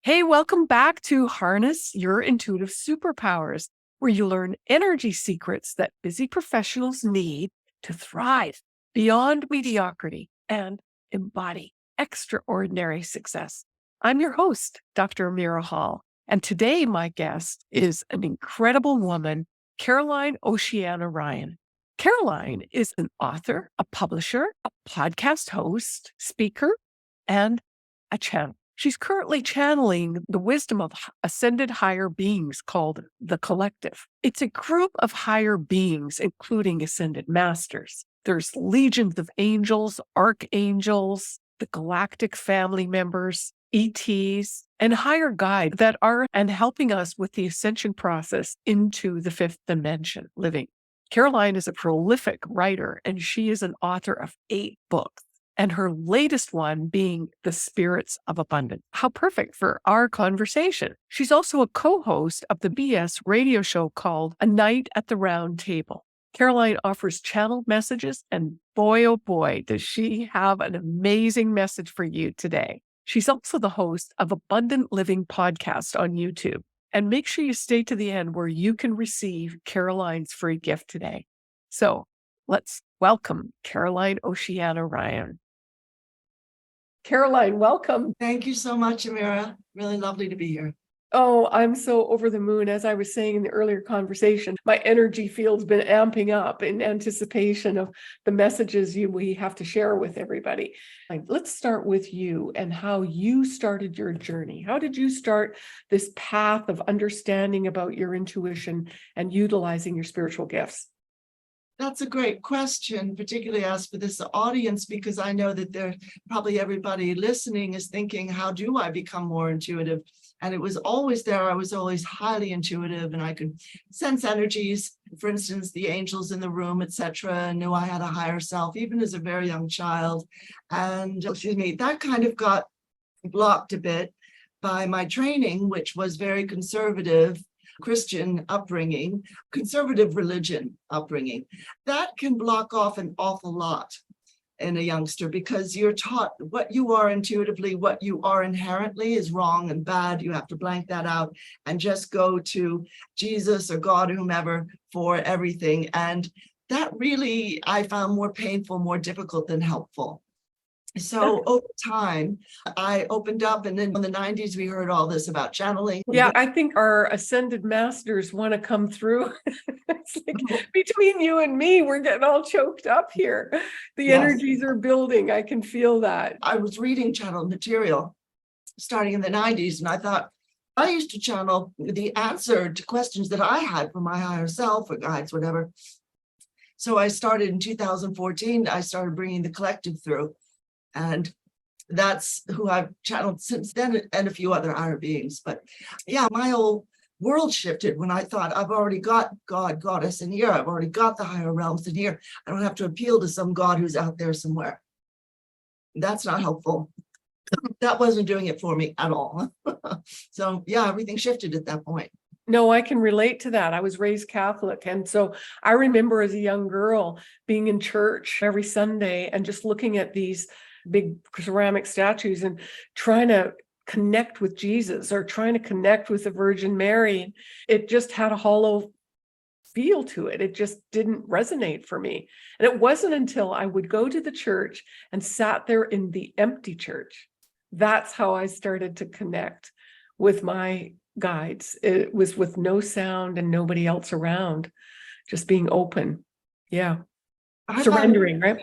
Hey, welcome back to Harness Your Intuitive Superpowers, where you learn energy secrets that busy professionals need to thrive beyond mediocrity and embody extraordinary success. I'm your host, Dr. Amira Hall, and today my guest is an incredible woman, Caroline Oceana Ryan. Caroline is an author, a publisher, a podcast host, speaker, and a channel. She's currently channeling the wisdom of ascended higher beings called the Collective. It's a group of higher beings, including ascended masters. There's legions of angels, archangels, the galactic family members, ETs, and higher guide that are and helping us with the ascension process into the fifth dimension living. Caroline is a prolific writer, and she is an author of 8 books, and her latest one being The Spirits of Abundance. How perfect for our conversation. She's also a co-host of the BS radio show called A Night at the Round Table. Caroline offers channeled messages, and boy, oh boy, does she have an amazing message for you today. She's also the host of Abundant Living Podcast on YouTube. And make sure you stay to the end where you can receive Caroline's free gift today. So let's welcome Caroline Oceana Ryan. Caroline, welcome. Thank you so much, Amira. Really lovely to be here. Oh, I'm so over the moon. As I was saying in the earlier conversation, my energy field's been amping up in anticipation of the messages we have to share with everybody. Let's start with you and how you started your journey. How did you start this path of understanding about your intuition and utilizing your spiritual gifts? That's a great question, particularly asked for this audience, because I know that there probably everybody listening is thinking, how do I become more intuitive? And it was always there. I was always highly intuitive, and I could sense energies, for instance, the angels in the room, etc. And knew I had a higher self, even as a very young child. And that kind of got blocked a bit by my training, which was very conservative Christian upbringing, conservative religion upbringing. That can block off an awful lot in a youngster, because you're taught what you are intuitively, what you are inherently is wrong and bad. You have to blank that out and just go to Jesus or God or whomever for everything. And that really, I found more painful, more difficult than helpful. So over time, I opened up, and then in the 90s, we heard all this about channeling. Yeah, I think our ascended masters want to come through. It's like between you and me, we're getting all choked up here. The energies are building. I can feel that. I was reading channeled material starting in the 90s, and I thought, I used to channel the answer to questions that I had from my higher self or guides, whatever. So I started in 2014, I started bringing the collective through. And that's who I've channeled since then, and a few other higher beings. But yeah, my whole world shifted when I thought, I've already got God, goddess in here. I've already got the higher realms in here. I don't have to appeal to some God who's out there somewhere. That's not helpful. That wasn't doing it for me at all. So yeah, everything shifted at that point. No, I can relate to that. I was raised Catholic. And so I remember as a young girl being in church every Sunday and just looking at these big ceramic statues and trying to connect with Jesus or trying to connect with the Virgin Mary. It just had a hollow feel to it. It just didn't resonate for me. And it wasn't until I would go to the church and sat there in the empty church. That's how I started to connect with my guides. It was with no sound and nobody else around, just being open. Yeah. Surrendering, right?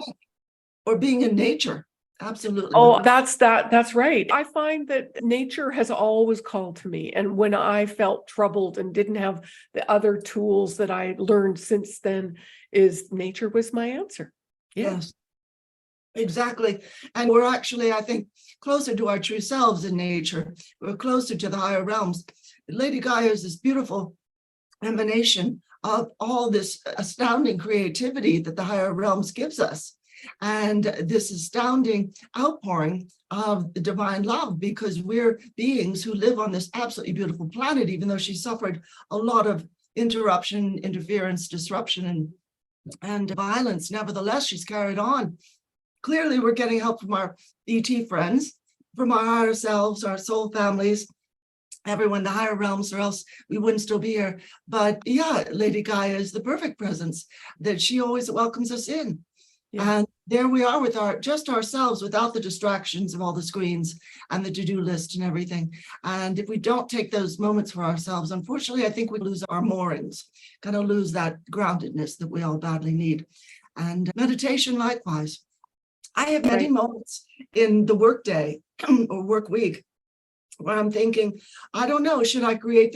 Or being in nature. Absolutely. Oh, that's right. I find that nature has always called to me. And when I felt troubled and didn't have the other tools that I learned since then, is nature was my answer. Yeah. Yes, exactly. And we're actually, I think, closer to our true selves in nature. We're closer to the higher realms. Lady Gaia is this beautiful emanation of all this astounding creativity that the higher realms gives us. And this astounding outpouring of the divine love, because we're beings who live on this absolutely beautiful planet, even though she suffered a lot of interruption, interference, disruption, and violence. Nevertheless, she's carried on. Clearly, we're getting help from our ET friends, from our higher selves, our soul families, everyone, the higher realms, or else we wouldn't still be here. But yeah, Lady Gaia is the perfect presence, that she always welcomes us in. Yeah. And there we are with just ourselves, without the distractions of all the screens and the to-do list and everything. And if we don't take those moments for ourselves, unfortunately, I think we lose our moorings, kind of lose that groundedness that we all badly need. And meditation likewise. I have many moments in the workday or work week where I'm thinking, I don't know, should I create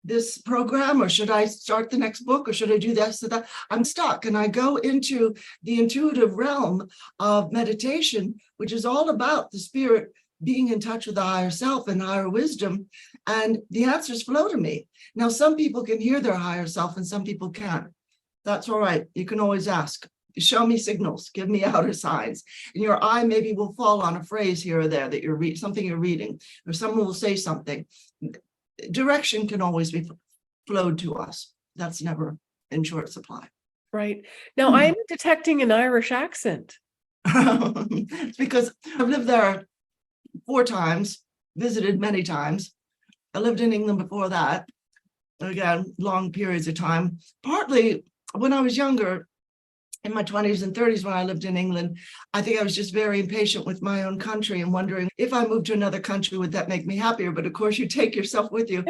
this program, or should I start the next book, or should I do this or that? I'm stuck, and I go into the intuitive realm of meditation, which is all about the spirit being in touch with the higher self and higher wisdom, and the answers flow to me. Now, some people can hear their higher self and some people can't. That's all right. You can always ask. Show me signals, give me outer signs. And your eye maybe will fall on a phrase here or there that you're something you're reading, or someone will say something. Direction can always be flowed to us. That's never in short supply. Right. Now I'm detecting an Irish accent. It's because I've lived there 4 times, visited many times. I lived in England before that. Again, long periods of time. Partly when I was younger, in my 20s and 30s, when I lived in England, I think I was just very impatient with my own country and wondering, if I moved to another country, would that make me happier? But of course, you take yourself with you.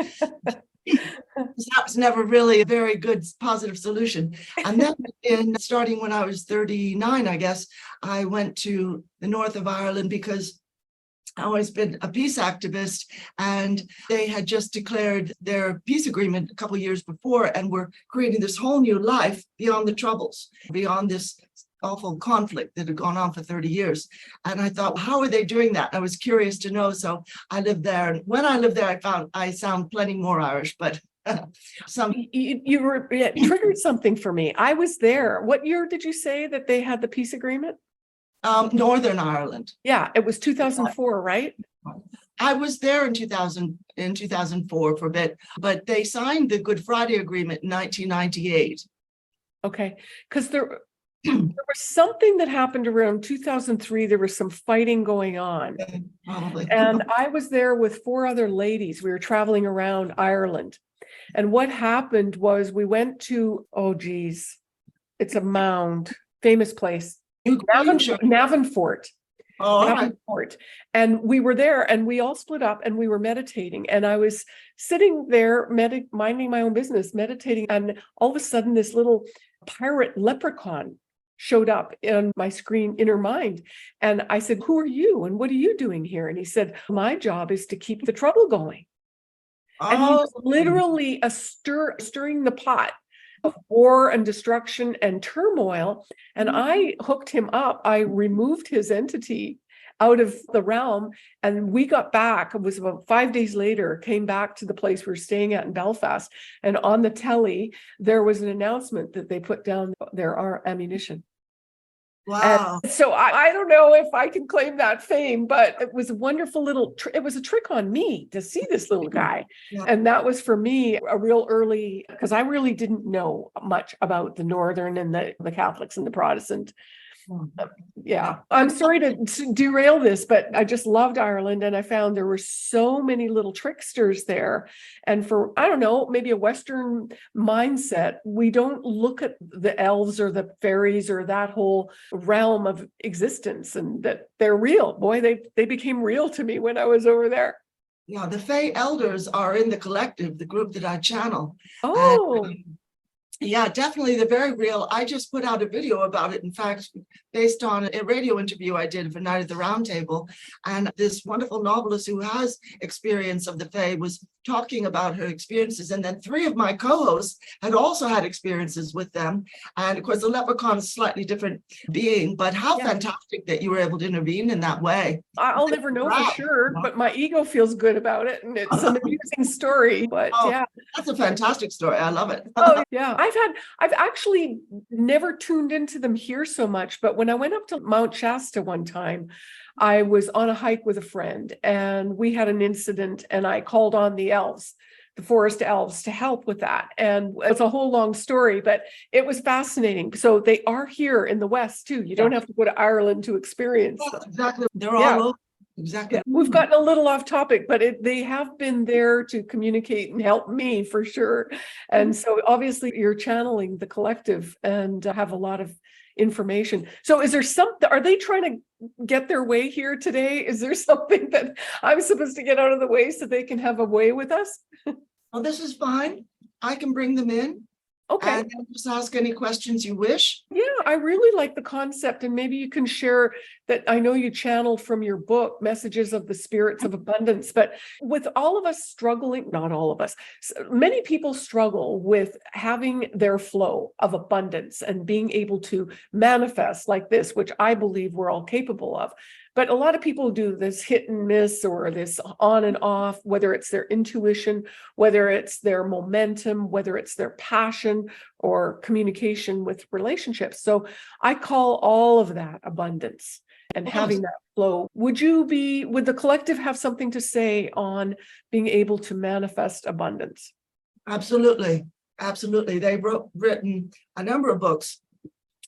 That was never really a very good, positive solution. And then starting when I was 39, I guess, I went to the north of Ireland because I've always been a peace activist, and they had just declared their peace agreement a couple of years before, and were creating this whole new life beyond the troubles, beyond this awful conflict that had gone on for 30 years. And I thought, how are they doing that? I was curious to know. So I lived there. And when I lived there, I found I sound plenty more Irish, but It triggered something for me. I was there. What year did you say that they had the peace agreement? Northern Ireland. Yeah, it was 2004, right? I was there in 2004 for a bit, but they signed the Good Friday Agreement in 1998. Okay, because there was something that happened around 2003. There was some fighting going on. Probably. And I was there with 4 other ladies. We were traveling around Ireland. And what happened was we went to, oh geez, it's a mound, famous place. Navanfort. Oh, right. Navanfort. And we were there and we all split up and we were meditating. And I was sitting there minding my own business, meditating. And all of a sudden, this little pirate leprechaun showed up in my screen inner mind. And I said, who are you? And what are you doing here? And he said, my job is to keep the trouble going. And he was literally stirring the pot of war and destruction and turmoil. And I hooked him up. I removed his entity out of the realm. And we got back. It was about 5 days later, came back to the place we were staying at in Belfast. And on the telly, there was an announcement that they put down their ammunition. Wow. And so I don't know if I can claim that fame, but it was a wonderful little, it was a trick on me to see this little guy. Yeah. And that was for me a real early, because I really didn't know much about the Northern and the Catholics and the Protestant. Yeah, I'm sorry to derail this, but I just loved Ireland, and I found there were so many little tricksters there. And for, I don't know, maybe a Western mindset, we don't look at the elves or the fairies or that whole realm of existence, and that they're real. Boy, they became real to me when I was over there. Yeah, the Fae elders are in the collective, the group that I channel. Oh. And, yeah, definitely. They're very real. I just put out a video about it, in fact, based on a radio interview I did for Night at the Round Table. And this wonderful novelist who has experience of the Fae was talking about her experiences. And then 3 of my co-hosts had also had experiences with them. And of course, the leprechaun is a slightly different being, but how fantastic that you were able to intervene in that way. I'll never know for sure, but my ego feels good about it. And it's an amusing story, but yeah. That's a fantastic story. I love it. Oh, yeah. I've actually never tuned into them here so much, but when I went up to Mount Shasta one time, I was on a hike with a friend and we had an incident, and I called on the elves, the forest elves, to help with that. And it's a whole long story, but it was fascinating. So they are here in the West too. You don't have to go to Ireland to experience them. Exactly. They're all over. exactly. Yeah, we've gotten a little off topic, but they have been there to communicate and help me for sure. And so obviously you're channeling the collective and have a lot of information. So is there something, are they trying to get their way here today? Is there something that I'm supposed to get out of the way so they can have a way with us? Well, this is fine. I can bring them in Okay. and just ask any questions you wish. Yeah, I really like the concept, and maybe you can share that. I know you channeled from your book, Messages of the Spirits of Abundance, but with all of us struggling, not all of us, many people struggle with having their flow of abundance and being able to manifest like this, which I believe we're all capable of. But a lot of people do this hit and miss or this on and off, whether it's their intuition, whether it's their momentum, whether it's their passion or communication with relationships. So I call all of that abundance and having that flow. Would the collective have something to say on being able to manifest abundance? Absolutely. Absolutely. They've written a number of books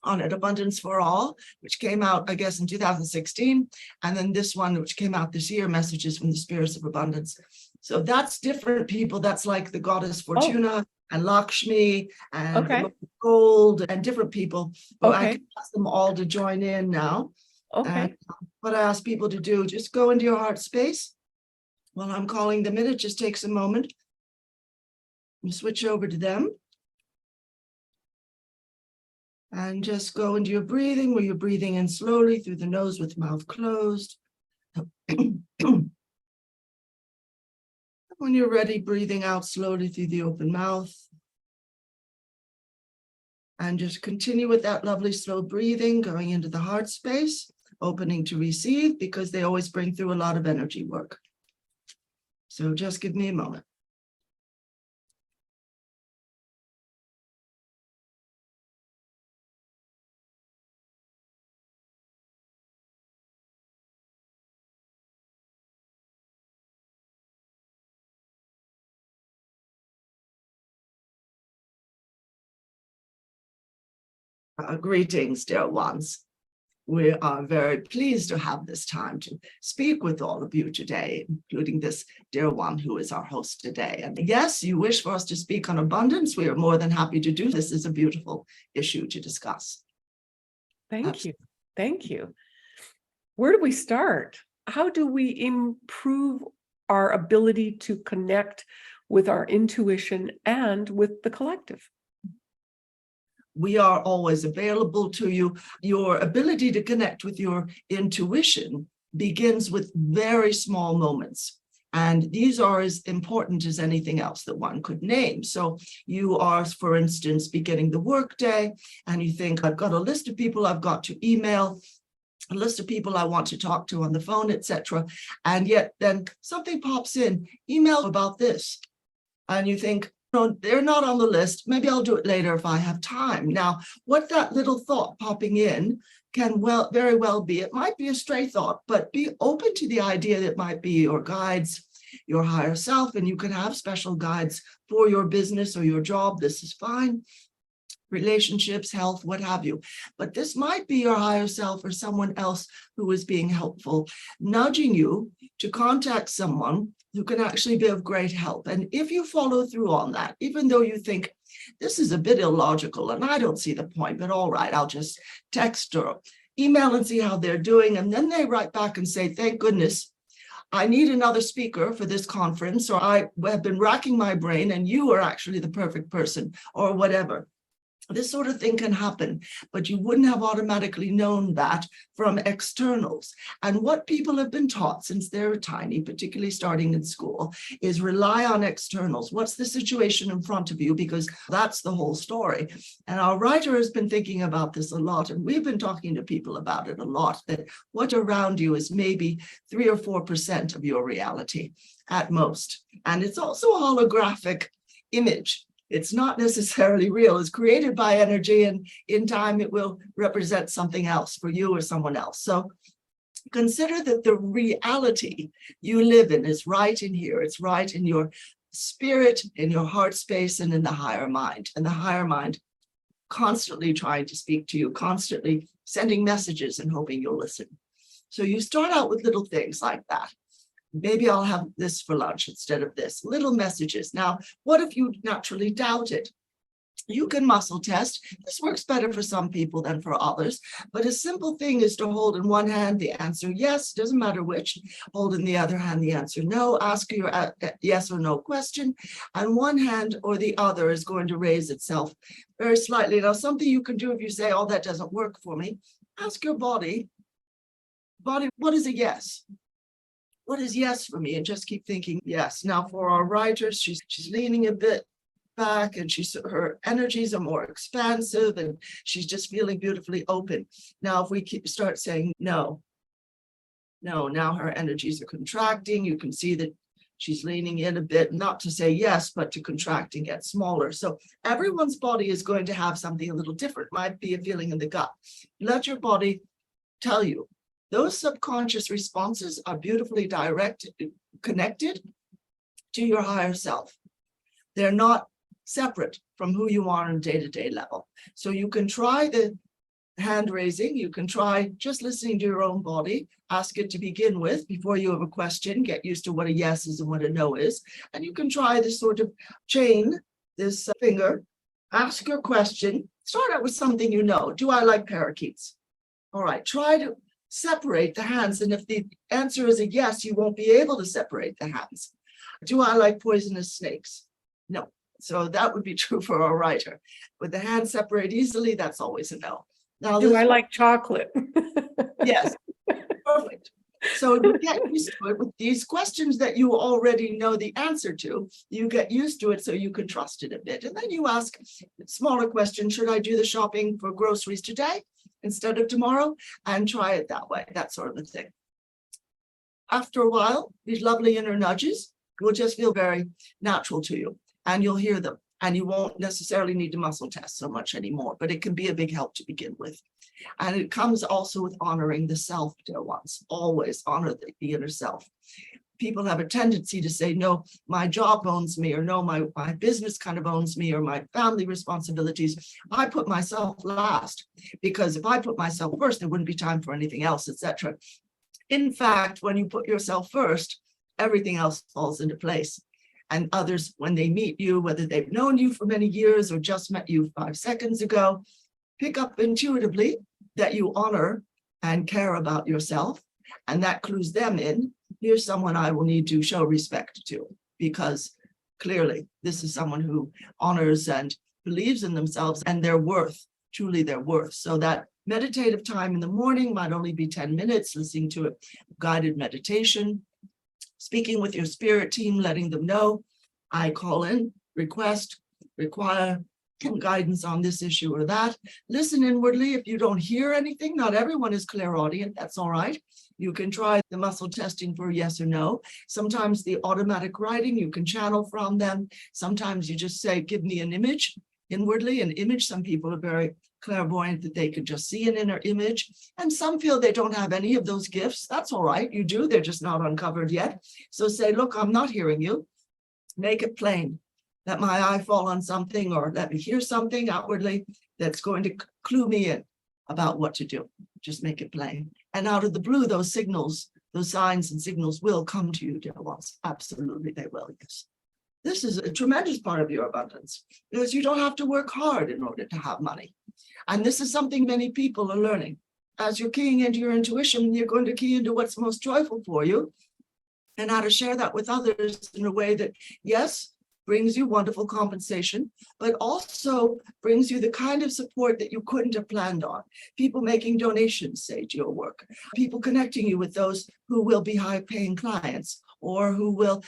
on it, Abundance for All, which came out, I guess, in 2016. And then this one, which came out this year, Messages from the Spirits of Abundance. So that's different people. That's like the goddess Fortuna and Lakshmi and the Lord of Gold and different people. But I can ask them all to join in now. And what I ask people to do, just go into your heart space. While I'm calling them in, it just takes a moment. You switch over to them. And just go into your breathing, where you're breathing in slowly through the nose with mouth closed. When you're ready, breathing out slowly through the open mouth. And just continue with that lovely slow breathing, going into the heart space, opening to receive, because they always bring through a lot of energy work. So just give me a moment. Greetings, dear ones. We are very pleased to have this time to speak with all of you today, including this dear one who is our host today. And yes, you wish for us to speak on abundance. We are more than happy to do this. Is a beautiful issue to discuss. Thank you. Thank you. Where do we start? How do we improve our ability to connect with our intuition and with the collective? We are always available to you. Your ability to connect with your intuition begins with very small moments. And these are as important as anything else that one could name. So you are, for instance, beginning the workday, and you think, I've got a list of people I've got to email, a list of people I want to talk to on the phone, etc. And yet then something pops in, email about this. And you think, no, they're not on the list. Maybe I'll do it later if I have time. Now, what that little thought popping in can very well be, it might be a stray thought, but be open to the idea that it might be your guides, your higher self, and you can have special guides for your business or your job. This is fine. Relationships, health, what have you. But this might be your higher self or someone else who is being helpful, nudging you to contact someone who can actually be of great help. And if you follow through on that, even though you think this is a bit illogical and I don't see the point, but all right, I'll just text or email and see how they're doing. And then they write back and say, thank goodness, I need another speaker for this conference, or I have been racking my brain and you are actually the perfect person, or whatever. This sort of thing can happen, but you wouldn't have automatically known that from externals. And what people have been taught since they're tiny, particularly starting in school, is rely on externals. What's the situation in front of you? Because that's the whole story. And our writer has been thinking about this a lot, and we've been talking to people about it a lot, that what around you is maybe 3 or 4% of your reality at most. And it's also a holographic image. It's not necessarily real. It's created by energy, and in time it will represent something else for you or someone else. So consider that the reality you live in is right in here. It's right in your spirit, in your heart space, and in the higher mind. And the higher mind constantly trying to speak to you, constantly sending messages and hoping you'll listen. So you start out with little things like that. Maybe I'll have this for lunch instead of this. Little messages. Now, what if you naturally doubt it? You can muscle test. This works better for some people than for others. But a simple thing is to hold in one hand the answer yes, doesn't matter which. Hold in the other hand the answer no. Ask your yes or no question. And one hand or the other is going to raise itself very slightly. Now, something you can do if you say, oh, that doesn't work for me. Ask your body, what is a yes? What is yes for me? And just keep thinking yes. Now, for our writers, she's leaning a bit back, and her energies are more expansive, and she's just feeling beautifully open. Now, if we start saying no, now her energies are contracting. You can see that she's leaning in a bit, not to say yes, but to contract and get smaller. So everyone's body is going to have something a little different. Might be a feeling in the gut. Let your body tell you. Those subconscious responses are beautifully connected to your higher self. They're not separate from who you are on a day-to-day level. So you can try the hand raising. You can try just listening to your own body. Ask it to begin with before you have a question. Get used to what a yes is and what a no is. And you can try this sort of chain, this finger. Ask your question. Start out with something you know. Do I like parakeets? All right, try to separate the hands. And if the answer is a yes, you won't be able to separate the hands. Do I like poisonous snakes? No. So that would be true for a writer. Would the hands separate easily? That's always a no. Now, Do I like chocolate? yes, perfect. So you get used to it with these questions that you already know the answer to. You get used to it so you can trust it a bit. And then you ask smaller questions. Should I do the shopping for groceries today instead of tomorrow? And try it that way, that sort of a thing. After a while, these lovely inner nudges will just feel very natural to you, and you'll hear them. And you won't necessarily need to muscle test so much anymore, but it can be a big help to begin with. And it comes also with honoring the self, dear ones. Always honor the inner self. People have a tendency to say, no, my job owns me, or no, my business kind of owns me, or my family responsibilities. I put myself last, because if I put myself first, there wouldn't be time for anything else, etc. In fact, when you put yourself first, everything else falls into place. And others, when they meet you, whether they've known you for many years or just met you 5 seconds ago, pick up intuitively that you honor and care about yourself. And that clues them in. Here's someone I will need to show respect to, because clearly this is someone who honors and believes in themselves and their worth, truly their worth. So that meditative time in the morning might only be 10 minutes, listening to a guided meditation, speaking with your spirit team, letting them know, I call in, request, require guidance on this issue or that. Listen inwardly. If you don't hear anything, not everyone is clairaudient, that's all right. You can try the muscle testing for yes or no. Sometimes the automatic writing, you can channel from them. Sometimes you just say, give me an image inwardly, an image. Some people are very clairvoyant that they could just see an inner image. And some feel they don't have any of those gifts. That's all right. You do. They're just not uncovered yet. So say, look, I'm not hearing you. Make it plain. Let my eye fall on something, or let me hear something outwardly that's going to clue me in about what to do. Just make it plain. And out of the blue, those signals, those signs and signals will come to you, dear ones. Absolutely, they will. Yes. This is a tremendous part of your abundance, because you don't have to work hard in order to have money. And this is something many people are learning. As you're keying into your intuition, you're going to key into what's most joyful for you, and how to share that with others in a way that, yes, brings you wonderful compensation, but also brings you the kind of support that you couldn't have planned on. People making donations, say, to your work. People connecting you with those who will be high-paying clients, or who will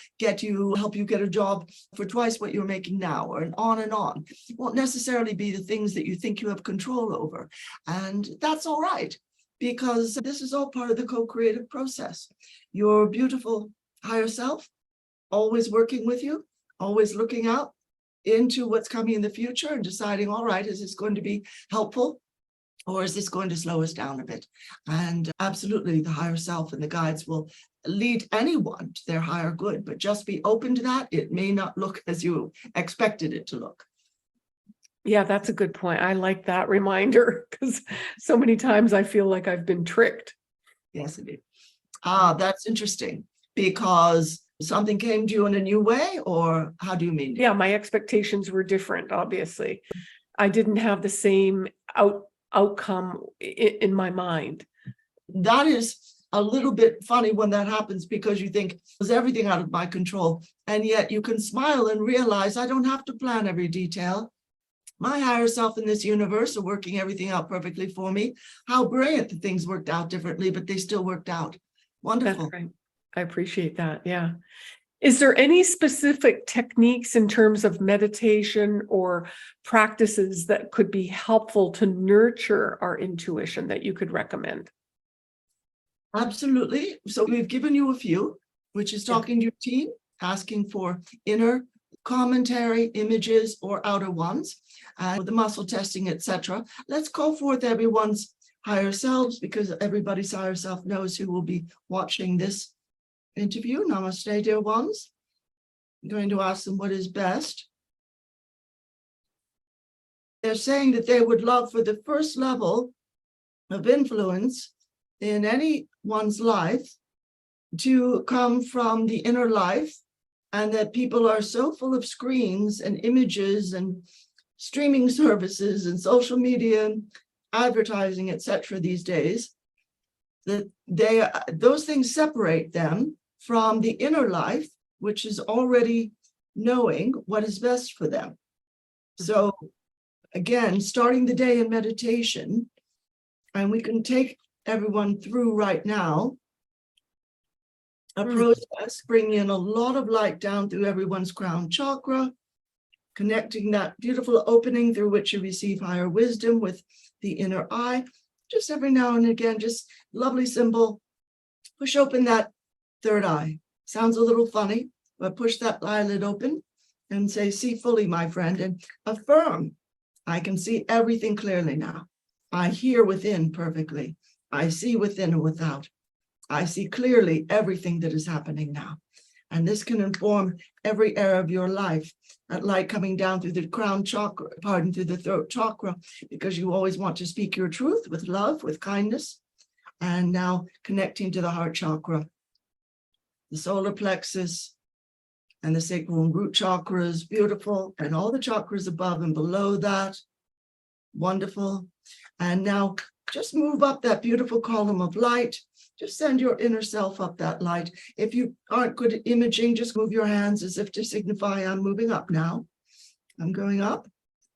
help you get a job for twice what you're making now, or on and on. It won't necessarily be the things that you think you have control over. And that's all right, because this is all part of the co-creative process. Your beautiful higher self, always working with you, always looking out into what's coming in the future and deciding, all right, is this going to be helpful, or is this going to slow us down a bit? And absolutely, the higher self and the guides will lead anyone to their higher good, but just be open to that. It may not look as you expected it to look. Yeah, that's a good point. I like that reminder, because so many times I feel like I've been tricked. Yes, indeed. Ah, that's interesting, because something came to you in a new way, or how do you mean? Yeah, my expectations were different, obviously. I didn't have the same outcome in my mind. That is a little bit funny when that happens, because you think, is everything out of my control? And yet you can smile and realize, I don't have to plan every detail. My higher self in this universe are working everything out perfectly for me. How brilliant that things worked out differently, but they still worked out. Wonderful. That's right. I appreciate that. Yeah. Is there any specific techniques in terms of meditation or practices that could be helpful to nurture our intuition that you could recommend? Absolutely. So we've given you a few, which is Yeah. talking to your team, asking for inner commentary, images, or outer ones, and the muscle testing, etc. Let's call forth everyone's higher selves, because everybody's higher self knows who will be watching this interview. Namaste, dear ones. I'm going to ask them what is best. They're saying that they would love for the first level of influence in anyone's life to come from the inner life, and that people are so full of screens and images and streaming services and social media, advertising, etc. these days, that those things separate them from the inner life, which is already knowing what is best for them. So again, starting the day in meditation, and we can take everyone through right now a process, bringing in a lot of light down through everyone's crown chakra, connecting that beautiful opening through which you receive higher wisdom with the inner eye. Just every now and again, just lovely symbol, push open that third eye. Sounds a little funny, but push that eyelid open and say, see fully, my friend, and affirm, I can see everything clearly now. I hear within perfectly. I see within and without. I see clearly everything that is happening now. And this can inform every area of your life. That light coming down through the crown chakra, through the throat chakra, because you always want to speak your truth with love, with kindness. And now connecting to the heart chakra, the solar plexus, and the sacral and root chakras, beautiful. And all the chakras above and below that, wonderful. And now just move up that beautiful column of light. Just send your inner self up that light. If you aren't good at imaging, just move your hands as if to signify I'm moving up now. I'm going up.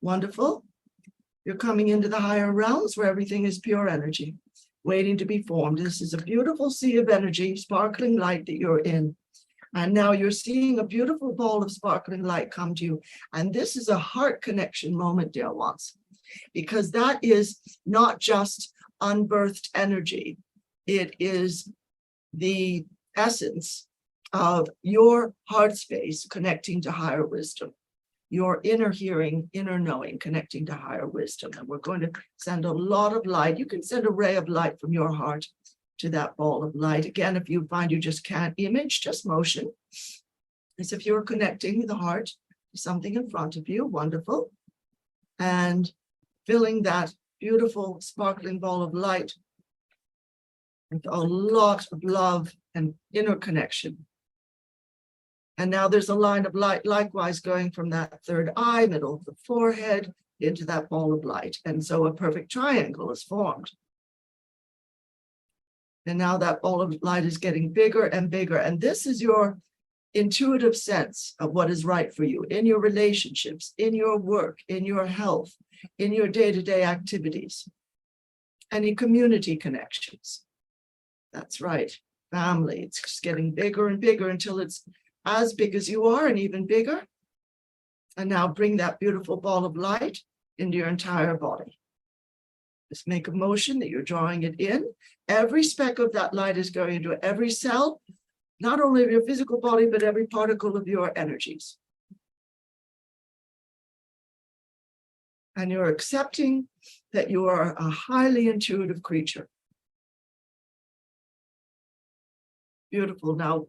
Wonderful. You're coming into the higher realms where everything is pure energy, waiting to be formed. This is a beautiful sea of energy, sparkling light that you're in. And now you're seeing a beautiful ball of sparkling light come to you. And this is a heart connection moment, dear ones, because that is not just unbirthed energy. It is the essence of your heart space connecting to higher wisdom, your inner hearing, inner knowing, connecting to higher wisdom. And we're going to send a lot of light. You can send a ray of light from your heart to that ball of light. Again, if you find you just can't image, just motion, as if you're connecting the heart to something in front of you. Wonderful. And filling that beautiful sparkling ball of light with a lot of love and inner connection. And now there's a line of light likewise going from that third eye, middle of the forehead, into that ball of light. And so a perfect triangle is formed. And now that ball of light is getting bigger and bigger. And this is your intuitive sense of what is right for you in your relationships, in your work, in your health, in your day-to-day activities, any community connections. That's right, family. It's just getting bigger and bigger until it's as big as you are and even bigger. And now bring that beautiful ball of light into your entire body. Just make a motion that you're drawing it in. Every speck of that light is going into every cell, not only of your physical body, but every particle of your energies. And you're accepting that you are a highly intuitive creature. Beautiful. Now,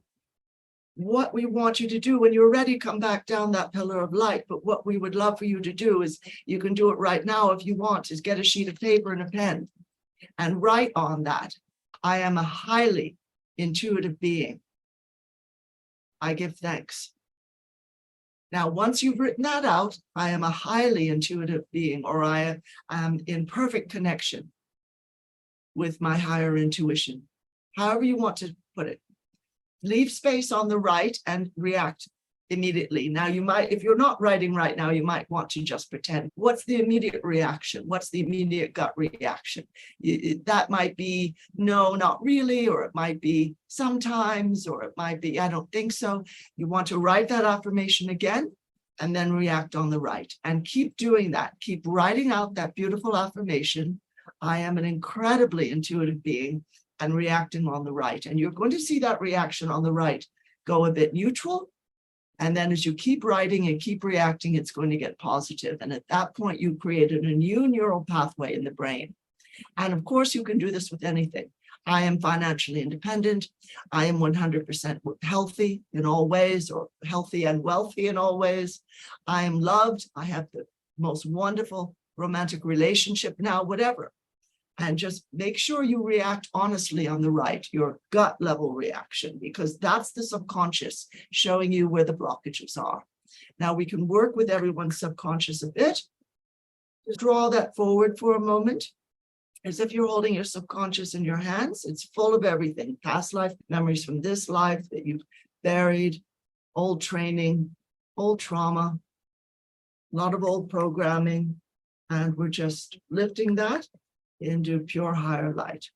what we want you to do when you're ready, come back down that pillar of light. But what we would love for you to do is, you can do it right now if you want, is get a sheet of paper and a pen and write on that I am a highly intuitive being. I give thanks. Now, once you've written that out, I am a highly intuitive being, or I am in perfect connection with my higher intuition. However you want to put it. Leave space on the right and react immediately. Now, you might, if you're not writing right now, you might want to just pretend. What's the immediate reaction? What's the immediate gut reaction? That might be, no, not really, or it might be sometimes, or it might be, I don't think so. You want to write that affirmation again and then react on the right. And keep doing that. Keep writing out that beautiful affirmation. I am an incredibly intuitive being, and reacting on the right. And you're going to see that reaction on the right go a bit neutral. And then as you keep writing and keep reacting, it's going to get positive. And at that point, you've created a new neural pathway in the brain. And of course, you can do this with anything. I am financially independent. I am 100% healthy in all ways, or healthy and wealthy in all ways. I am loved. I have the most wonderful romantic relationship now, whatever. And just make sure you react honestly on the right, your gut level reaction, because that's the subconscious showing you where the blockages are. Now we can work with everyone's subconscious a bit. Just draw that forward for a moment, as if you're holding your subconscious in your hands. It's full of everything, past life memories from this life that you've buried, old training, old trauma, a lot of old programming. And we're just lifting that into pure higher light.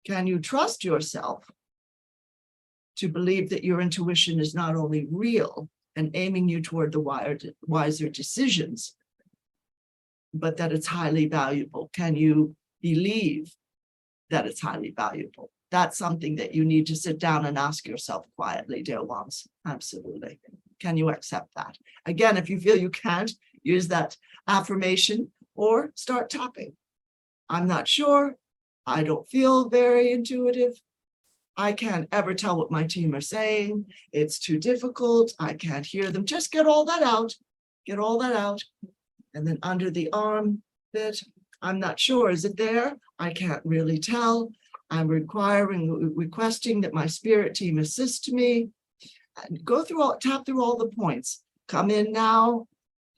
Can you trust yourself to believe that your intuition is not only real and aiming you toward the wiser decisions, but that it's highly valuable? Can you believe that it's highly valuable? That's something that you need to sit down and ask yourself quietly, dear ones. Absolutely. Can you accept that? Again, if you feel you can't, use that affirmation or start tapping. I'm not sure. I don't feel very intuitive. I can't ever tell what my team are saying. It's too difficult. I can't hear them. Just get all that out. Get all that out. And then under the arm bit, I'm not sure. Is it there? I can't really tell. I'm requesting that my spirit team assist me. And go through all, tap through all the points. Come in now.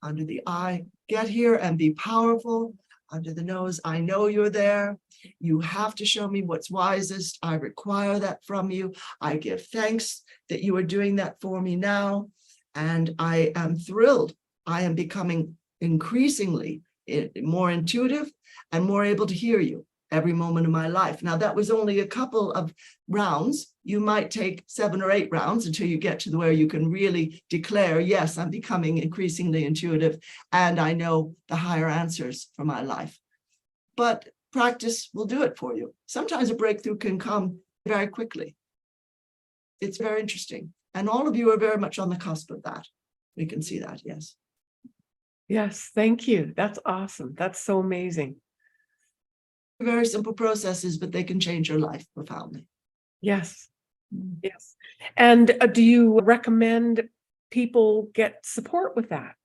Under the eye, get here and be powerful. Under the nose, I know you're there. You have to show me what's wisest. I require that from you. I give thanks that you are doing that for me now. And I am thrilled. I am becoming increasingly more intuitive and more able to hear you every moment of my life. Now, that was only a couple of rounds. You might take 7 or 8 rounds until you get to where you can really declare, yes, I'm becoming increasingly intuitive and I know the higher answers for my life. But practice will do it for you. Sometimes a breakthrough can come very quickly. It's very interesting. And all of you are very much on the cusp of that. We can see that, yes. Yes, thank you. That's awesome. That's so amazing. Very simple processes, but they can change your life profoundly. Yes. Yes. And do you recommend people get support with that?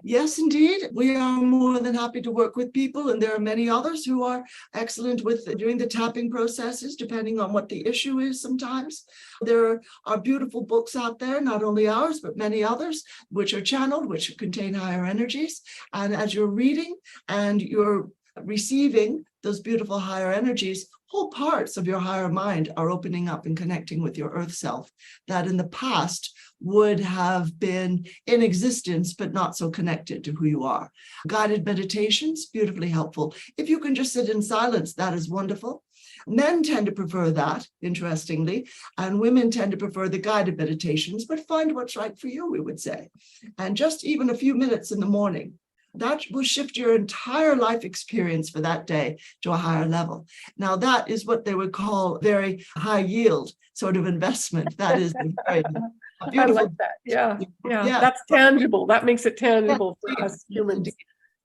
Yes, indeed. We are more than happy to work with people, and there are many others who are excellent with doing the tapping processes, depending on what the issue is sometimes. There are beautiful books out there, not only ours, but many others, which are channeled, which contain higher energies. And as you're reading and you're receiving those beautiful higher energies, whole parts of your higher mind are opening up and connecting with your earth self that in the past would have been in existence, but not so connected to who you are. Guided meditations, beautifully helpful. If you can just sit in silence, that is wonderful. Men tend to prefer that, interestingly, and women tend to prefer the guided meditations, but find what's right for you, we would say. And just even a few minutes in the morning, that will shift your entire life experience for that day to a higher level. Now, that is what they would call very high yield sort of investment. That is very beautiful. I like that. Yeah. Yeah. That's tangible. That makes it tangible for Indeed. us humans.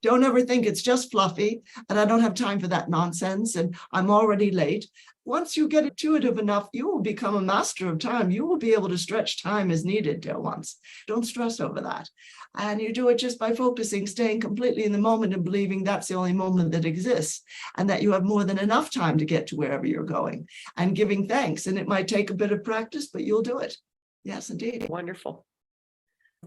Don't ever think it's just fluffy and I don't have time for that nonsense and I'm already late. Once you get intuitive enough, you will become a master of time. You will be able to stretch time as needed, dear ones. Don't stress over that. And you do it just by focusing, staying completely in the moment and believing that's the only moment that exists and that you have more than enough time to get to wherever you're going and giving thanks. And it might take a bit of practice, but you'll do it. Yes, indeed. Wonderful.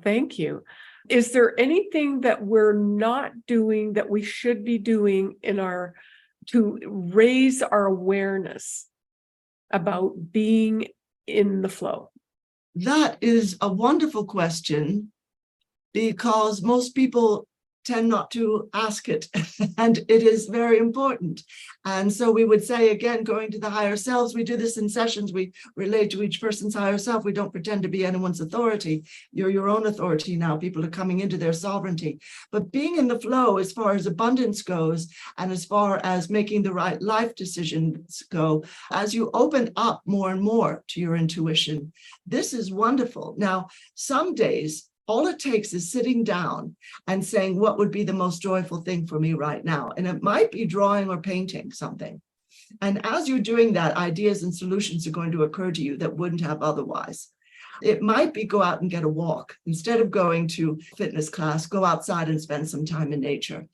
Thank you. Is there anything that we're not doing that we should be doing to raise our awareness about being in the flow? That is a wonderful question because most people tend not to ask it, and it is very important. And so we would say, again, going to the higher selves, we do this in sessions, we relate to each person's higher self. We don't pretend to be anyone's authority. You're your own authority now. People are coming into their sovereignty. But being in the flow as far as abundance goes, and as far as making the right life decisions go, as you open up more and more to your intuition, this is wonderful. Now, some days, all it takes is sitting down and saying, what would be the most joyful thing for me right now? And it might be drawing or painting something. And as you're doing that, ideas and solutions are going to occur to you that wouldn't have otherwise. It might be go out and get a walk. Instead of going to fitness class, go outside and spend some time in nature.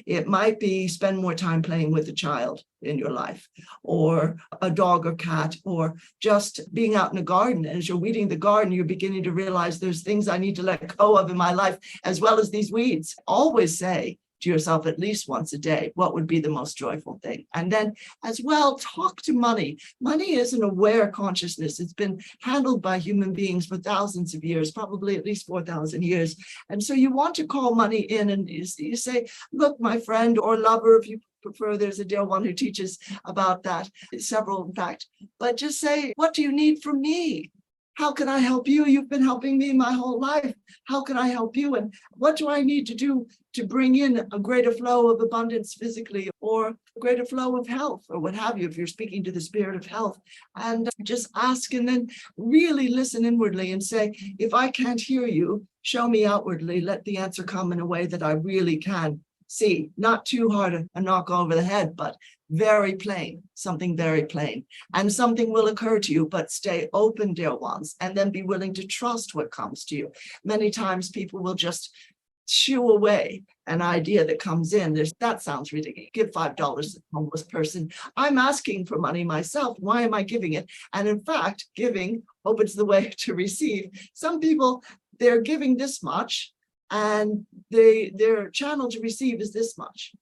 It might be spend more time playing with a child in your life, or a dog or cat, or just being out in a garden. And as you're weeding the garden, you're beginning to realize there's things I need to let go of in my life, as well as these weeds. Always say to yourself at least once a day, what would be the most joyful thing? And then as well, talk to money. Money is an aware consciousness. It's been handled by human beings for thousands of years, probably at least 4,000 years. And so you want to call money in and you say, look, my friend or lover, if you prefer, there's a dear one who teaches about that, several in fact, but just say, what do you need from me? How can I help you? You've been helping me my whole life. How can I help you? And what do I need to do to bring in a greater flow of abundance physically, or a greater flow of health, or what have you, if you're speaking to the spirit of health? And just ask, and then really listen inwardly and say, if I can't hear you, show me outwardly. Let the answer come in a way that I really can see. Not too hard a knock over the head, but very plain, something very plain. And something will occur to you, but stay open, dear ones, and then be willing to trust what comes to you. Many times people will just shoo away an idea that comes in. That sounds ridiculous. Give $5 to a homeless person. I'm asking for money myself. Why am I giving it? And in fact, giving opens the way to receive. Some people, they're giving this much, and their channel to receive is this much.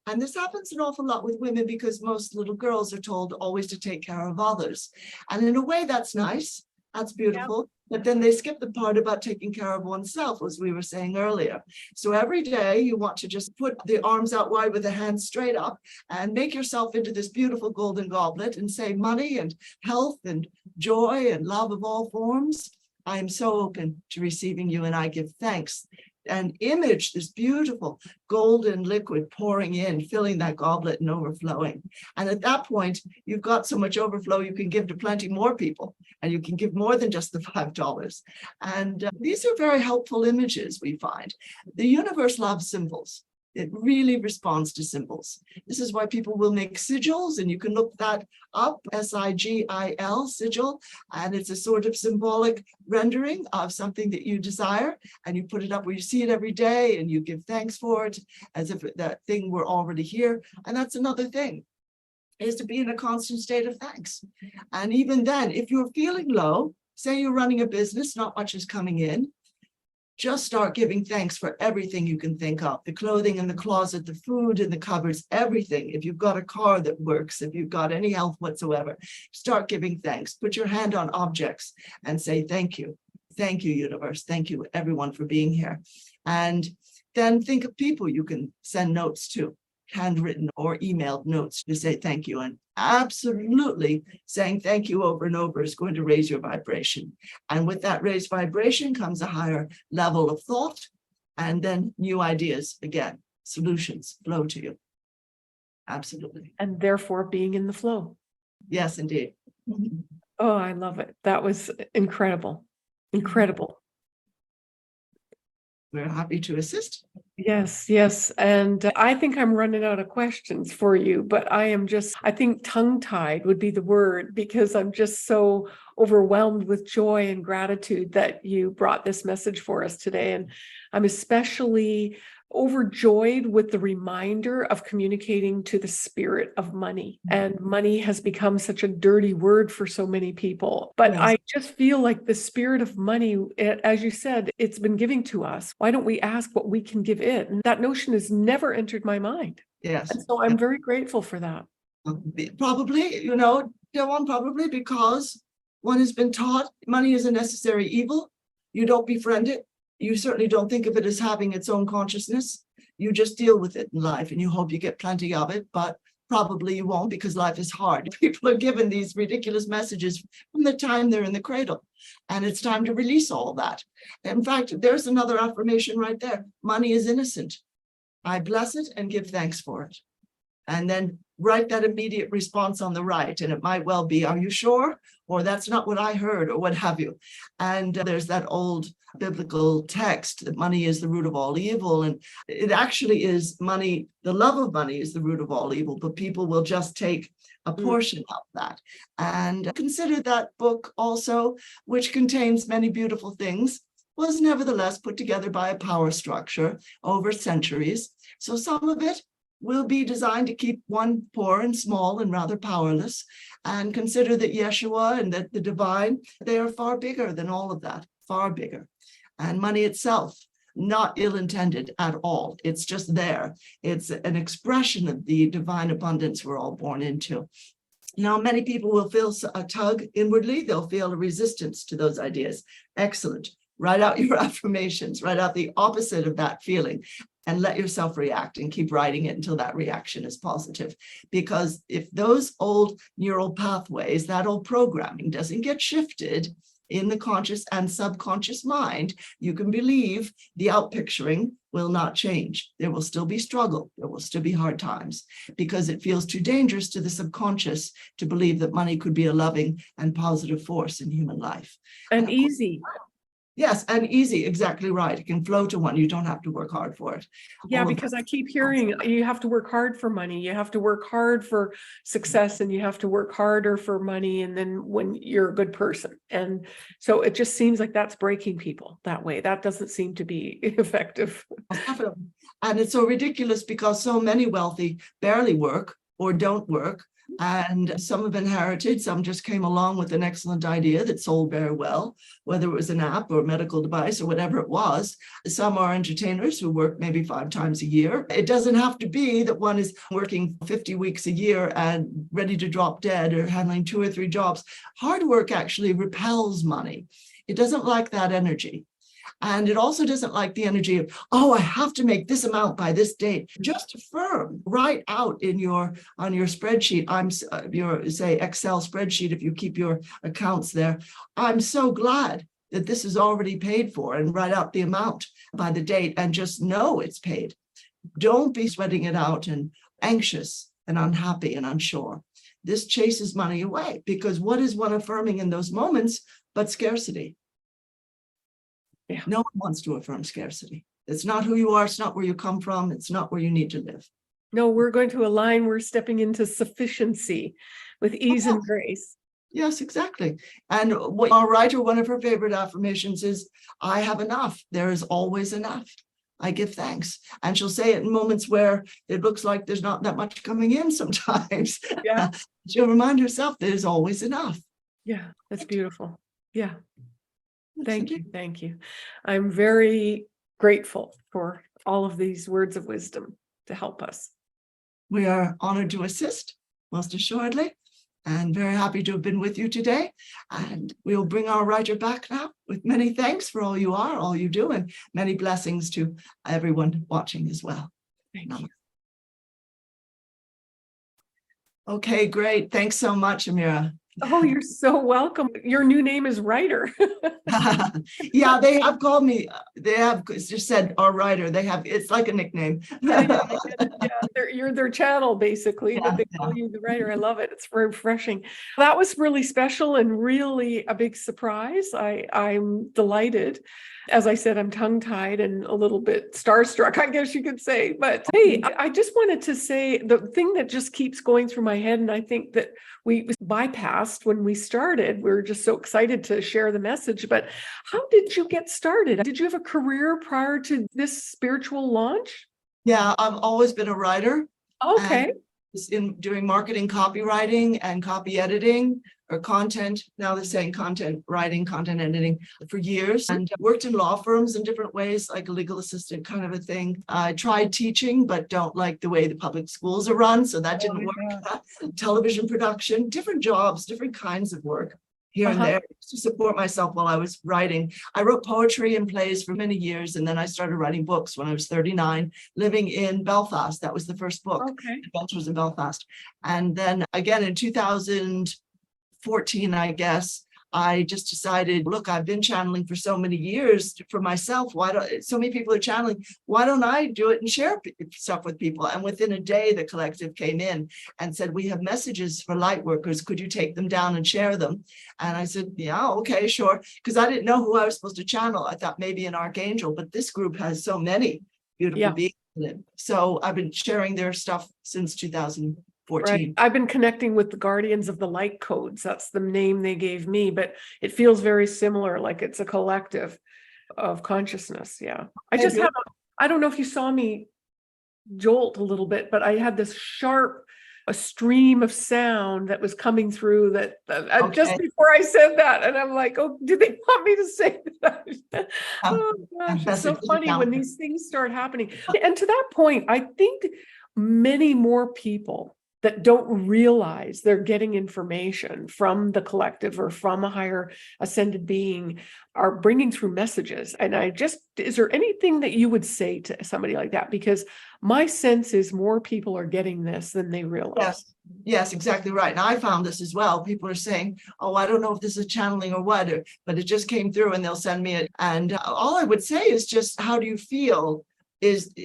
And this happens an awful lot with women because most little girls are told always to take care of others. And in a way, that's nice. That's beautiful. But then they skip the part about taking care of oneself, as we were saying earlier. So every day you want to just put the arms out wide with the hands straight up and make yourself into this beautiful golden goblet and say money and health and joy and love of all forms. I am so open to receiving you and I give thanks. And image this beautiful golden liquid pouring in, filling that goblet and overflowing. And at that point, you've got so much overflow, you can give to plenty more people, and you can give more than just the $5. And these are very helpful images, we find. The universe loves symbols. It really responds to symbols. This is why people will make sigils, and you can look that up, S-I-G-I-L, sigil, and it's a sort of symbolic rendering of something that you desire, and you put it up where you see it every day, and you give thanks for it, as if that thing were already here. And that's another thing, is to be in a constant state of thanks. And even then, if you're feeling low, say you're running a business, not much is coming in, just start giving thanks for everything you can think of, the clothing in the closet, the food in the cupboards, everything. If you've got a car that works, if you've got any health whatsoever, start giving thanks. Put your hand on objects and say, thank you. Thank you, universe. Thank you, everyone, for being here. And then think of people you can send notes to, handwritten or emailed notes to say thank you. And absolutely saying thank you over and over is going to raise your vibration. And with that raised vibration comes a higher level of thought, and then new ideas, again, solutions flow to you. Absolutely. And therefore being in the flow. Yes, indeed. Oh, I love it. That was incredible. Incredible. we're happy to assist. Yes, yes. And I think I'm running out of questions for you, but I think tongue-tied would be the word, because I'm just so overwhelmed with joy and gratitude that you brought this message for us today. And I'm especially overjoyed with the reminder of communicating to the spirit of money. And money has become such a dirty word for so many people. But Yes. I just feel like the spirit of money, as you said, it's been giving to us. Why don't we ask what we can give it? And that notion has never entered my mind. Yes. And so I'm very grateful for that. Probably, Joanne, probably because one has been taught money is a necessary evil. You don't befriend it. You certainly don't think of it as having its own consciousness. You just deal with it in life and you hope you get plenty of it, but probably you won't, because life is hard. People are given these ridiculous messages from the time they're in the cradle, and it's time to release all that. In fact, there's another affirmation right there. Money is innocent. I bless it and give thanks for it. And then write that immediate response on the right. And it might well be, are you sure? Or that's not what I heard, or what have you. And there's that old biblical text that money is the root of all evil. And it actually is money, the love of money is the root of all evil, but people will just take a portion of that. And consider that book also, which contains many beautiful things, was nevertheless put together by a power structure over centuries. So some of it will be designed to keep one poor and small and rather powerless. And consider that Yeshua and that the divine, they are far bigger than all of that, far bigger. And money itself, not ill-intended at all. It's just there. It's an expression of the divine abundance we're all born into. Now, many people will feel a tug inwardly. They'll feel a resistance to those ideas. Excellent. Write out your affirmations, write out the opposite of that feeling, and let yourself react, and keep writing it until that reaction is positive. Because if those old neural pathways, that old programming doesn't get shifted in the conscious and subconscious mind, you can believe the outpicturing will not change. There will still be struggle. There will still be hard times, because it feels too dangerous to the subconscious to believe that money could be a loving and positive force in human life. And easy. Yes, and easy, exactly right. It can flow to one. You don't have to work hard for it. Yeah, because I keep hearing you have to work hard for money, you have to work hard for success, and you have to work harder for money, and then when you're a good person. And so it just seems like that's breaking people that way. That doesn't seem to be effective. Definitely. And it's so ridiculous because so many wealthy barely work or don't work. And some have inherited, some just came along with an excellent idea that sold very well, whether it was an app or a medical device or whatever it was. Some are entertainers who work maybe 5 times a year. It doesn't have to be that one is working 50 weeks a year and ready to drop dead, or handling 2 or 3 jobs. Hard work actually repels money. It doesn't like that energy. And it also doesn't like the energy of, oh, I have to make this amount by this date. Just affirm, write out on your spreadsheet, your say Excel spreadsheet, if you keep your accounts there. I'm so glad that this is already paid for, and write out the amount by the date and just know it's paid. Don't be sweating it out and anxious and unhappy and unsure. This chases money away, because what is one affirming in those moments but scarcity? Yeah. No one wants to affirm scarcity. It's not who you are. It's not where you come from. It's not where you need to live. No, we're going to align. We're stepping into sufficiency with ease and grace. Yes, exactly. And what our writer, one of her favorite affirmations is, I have enough. There is always enough. I give thanks. And she'll say it in moments where it looks like there's not that much coming in sometimes. Yeah. She'll remind herself there's always enough. Yeah, that's beautiful. Yeah. Thank you. Thank you. I'm very grateful for all of these words of wisdom to help us. We are honored to assist, most assuredly, and very happy to have been with you today. And we'll bring our writer back now with many thanks for all you are, all you do, and many blessings to everyone watching as well. Thank you. Okay, great. Thanks so much, Amira. Oh, you're so welcome. Your new name is Writer. Yeah, they have called me, they have just said our writer. They have, it's like a nickname. Yeah, yeah, I get it. Yeah, you're their channel basically, but Yeah, they yeah. call you the writer. I love it. It's very refreshing. That was really special and really a big surprise. I'm delighted. As I said, I'm tongue-tied and a little bit starstruck, I guess you could say. But hey, I just wanted to say the thing that just keeps going through my head, and I think that we bypassed when we started. We were just so excited to share the message. But how did you get started? Did you have a career prior to this spiritual launch? Yeah, I've always been a writer and Okay. was in doing marketing, copywriting and copy editing or content. Now they're saying content writing, content editing for years, and worked in law firms in different ways, like a legal assistant kind of a thing. I tried teaching, but don't like the way the public schools are run. So that Oh didn't my work. God. Television production, different jobs, different kinds of work here and Uh-huh. there to support myself while I was writing. I wrote poetry and plays for many years, and then I started writing books when I was 39, living in Belfast. That was the first book, Okay. Adventures in Belfast. And then again in 2014, I guess, I just decided, look, I've been channeling for so many years for myself. Why don't so many people are channeling? Why don't I do it and share stuff with people? And within a day, the collective came in and said, we have messages for light workers. Could you take them down and share them? And I said, yeah, okay, sure. Because I didn't know who I was supposed to channel. I thought maybe an archangel, but this group has so many beautiful Yeah. beings in it. So I've been sharing their stuff since 2014. Right. I've been connecting with the Guardians of the Light Codes. That's the name they gave me, but it feels very similar, like it's a collective of consciousness. Yeah. I Okay, just good. have I don't know if you saw me jolt a little bit, but I had this sharp, a stream of sound that was coming through that just Okay. before I said that. And I'm like, oh, did they want me to say that? Um, Oh gosh, it's so message is funny when down. these things start happening. And to that point, I think many more people that don't realize they're getting information from the collective or from a higher ascended being are bringing through messages. And is there anything that you would say to somebody like that? Because my sense is more people are getting this than they realize. Yes, yes, exactly right. And I found this as well. People are saying, oh, I don't know if this is channeling or what, but it just came through and they'll send me it. And all I would say is just, how do you feel?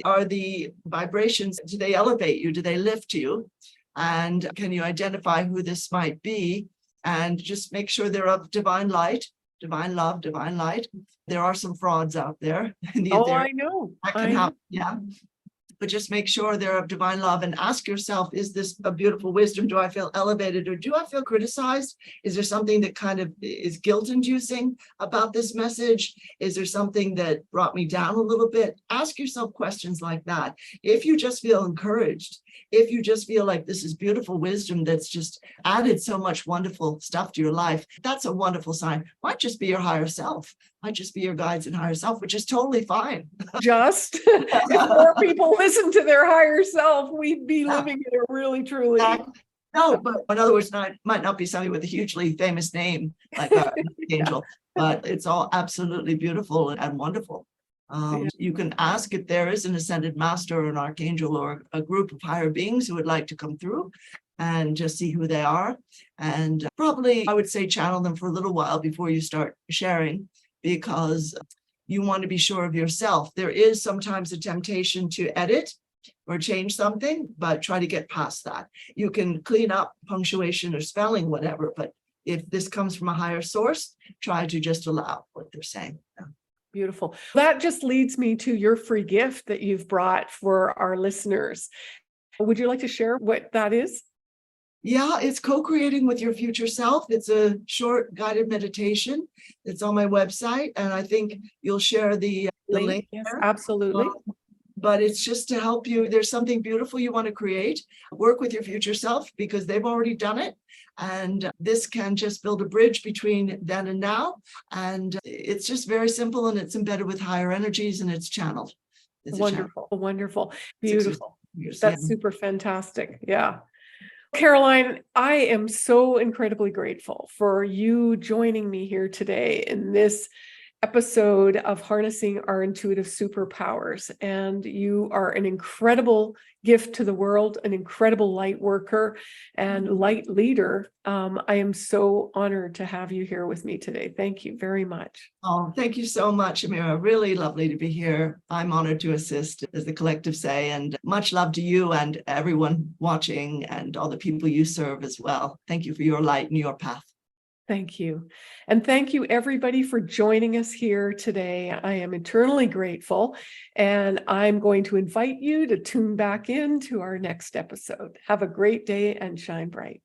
Are the vibrations, do they elevate you? Do they lift you? And can you identify who this might be? And just make sure they're of divine light, divine love, divine light. There are some frauds out there. Oh, There I know. that can I know. happen. Yeah. But just make sure they're of divine love and ask yourself, is this a beautiful wisdom? Do I feel elevated or do I feel criticized? Is there something that kind of is guilt inducing about this message? Is there something that brought me down a little bit? Ask yourself questions like that. If you just feel encouraged, if you just feel like this is beautiful wisdom that's just added so much wonderful stuff to your life, that's a wonderful sign. Might just be your higher self, might just be your guides and higher self, which is totally fine. Just if more people listen to their higher self, we'd be Yeah. living in a really, truly. No, but in other words, might not be somebody with a hugely famous name like an Yeah, angel, but it's all absolutely beautiful and wonderful. yeah. You can ask if there is an ascended master or an archangel or a group of higher beings who would like to come through and just see who they are. And probably I would say channel them for a little while before you start sharing, because you want to be sure of yourself. There is sometimes a temptation to edit or change something, but try to get past that. You can clean up punctuation or spelling, whatever, but if this comes from a higher source, try to just allow what they're saying. Beautiful. That just leads me to your free gift that you've brought for our listeners. Would you like to share what that is? Yeah, it's co-creating with your future self. It's a short guided meditation. It's on my website, and I think you'll share the link Yes, there. absolutely. But it's just to help you. There's something beautiful you want to create, work with your future self because they've already done it. And this can just build a bridge between then and now. And it's just very simple, and it's embedded with higher energies, and it's channeled. It's a channel. Wonderful, wonderful, 6 or 7 beautiful. years. Yeah. That's super fantastic. Yeah. Caroline, I am so incredibly grateful for you joining me here today in this episode of Harnessing Our Intuitive Superpowers. And you are an incredible gift to the world, an incredible light worker and light leader. I am so honored to have you here with me today. Thank you very much. Oh, thank you so much, Amira. Really lovely to be here. I'm honored to assist, as the collective say, and much love to you and everyone watching and all the people you serve as well. Thank you for your light and your path. Thank you. And thank you, everybody, for joining us here today. I am eternally grateful, and I'm going to invite you to tune back in to our next episode. Have a great day and shine bright.